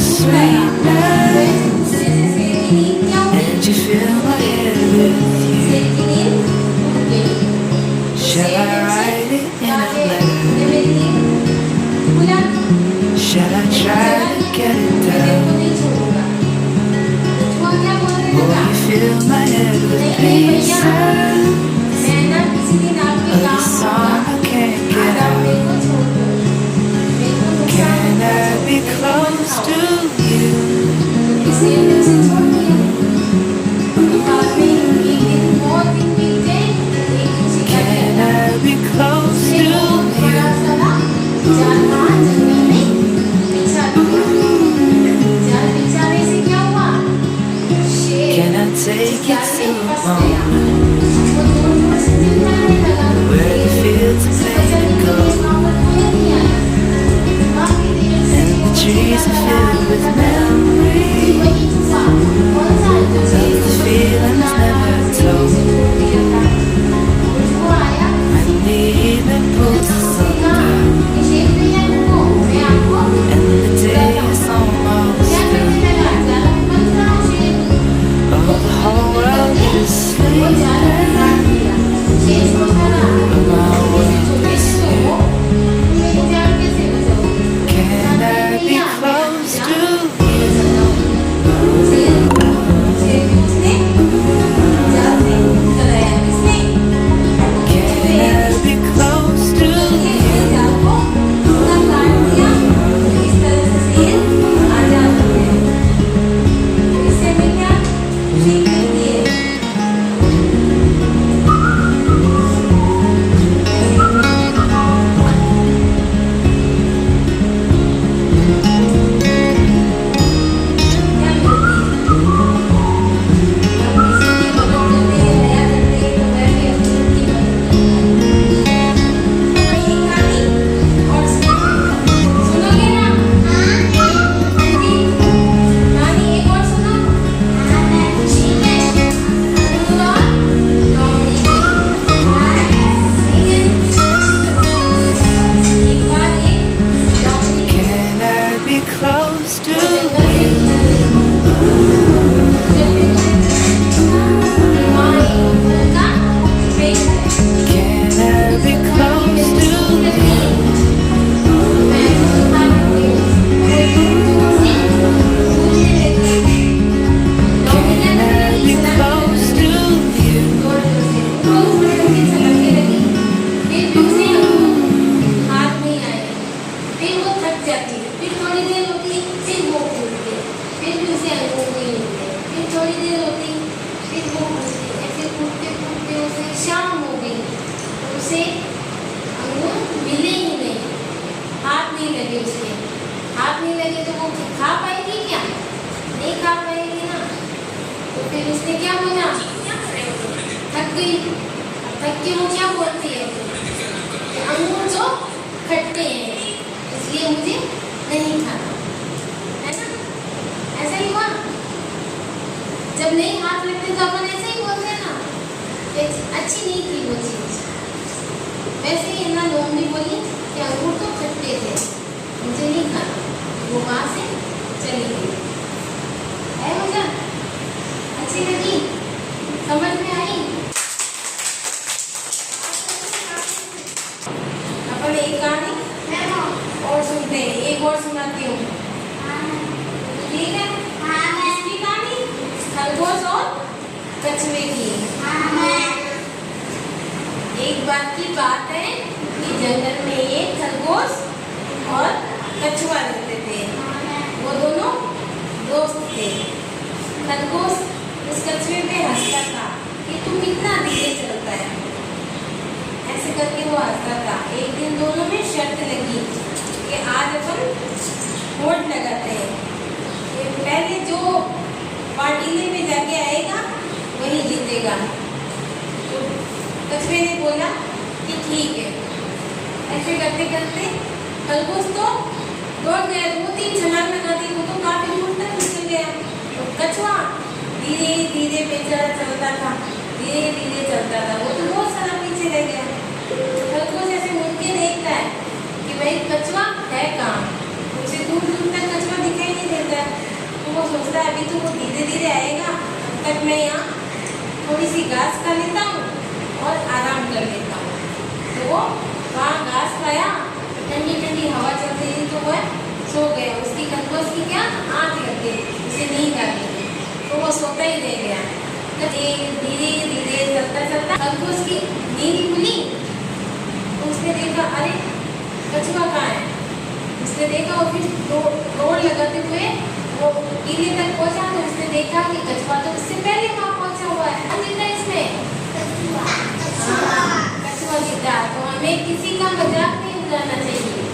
sweetness, and you fill my head with you. Shall I write it in a letter? Shall I try to get it down? Will you fill my head with pieces of the song I can't get out? Can I be close to you? Can I be close to you? Can I take it to a moment where the fields are painted gold and the trees are filled with memories of the feelings never told? When the evening pulls the sun down and the day is almost done, oh, the whole world is sleeping, but my world is here. Can I be close to you? Can I be close to you? Can I be close to you? Can I be close to you? Can I be close to you? शाम हो गई तो उसे अंगूर मिले ही नहीं, हाथ नहीं लगे उसके। हाथ नहीं लगे तो वो खा पाएगी क्या? नहीं खा पाएगी ना। तो फिर उसने क्या बोला? थक गई। थक के वो क्या बोलती है कि अंगूर जो खट्टे हैं इसलिए मुझे नहीं खाना, है ना? ऐसा ही हुआ। जब नहीं हाथ लगते तो अपन ऐसे ही बोलते हैं ना, अच्छी नहीं थी वो चीज। वैसे ही ना लोमड़ी बोली कि अंगूर तो खट्टे थे, मुझे नहीं खाना। वो वहां से चली गई। है मजा? अच्छी लगी? समझ में आई? अपन एक कहानी और सुनते हैं, एक और सुनाती हूँ, ठीक है? किसकी कहानी? खरगोश और कछुए की। एक बात की बात है कि जंगल में एक खरगोश और कछुआ रहते थे। वो दोनों दोस्त थे। खरगोश उस कछुए पे हंसता था कि तू कितना धीरे चलता है, ऐसे करके वो हंसता था। एक दिन दोनों में शर्त लगी कि आज अपन वोट लगाते हैं, पहले जो पार्टीले में जाके आएगा वही जीतेगा। तो कछुए ने बोला कि ठीक है। ऐसे करते करते खरगोश तो दौड़ गया, 2-3 छलांग लगा दी, वो तो काफी दूर तक निकल गया। तो कछुआ धीरे धीरे बेचारा चलता था, धीरे धीरे चलता था, वो तो बहुत सारा पीछे रह गया। खरगोश ऐसे मुड़ के देखता है कि भाई कछुआ है कहाँ, उसे दूर दूर तक कछुआ दिखाई नहीं देता है। अभी तो वो धीरे धीरे आएगा, तब तक मैं यहाँ थोड़ी सी घास खा लेता हूँ और आराम कर लेता हूँ। तो वो वहाँ घास खाया, ठंडी ठंडी हवा चल रही थी तो वह सो गया। उसकी खरगोश की क्या आँख लग गई, उसे नींद आ गई, तो वो सोता ही रह गया। तो धीरे धीरे चलता चलता खरगोश की नींद खुली तो उसने देखा अरे कछुआ कहाँ है। उसने देखा और फिर दौड़ लगाते हुए वो टीले तक पहुंचा तो उसने देखा कि कछुआ तो उससे पहले वहाँ पहुंचा हुआ है। कौन जीता इसमें? कछुआ जीता। तो हमें किसी का मजाक नहीं उड़ाना चाहिए।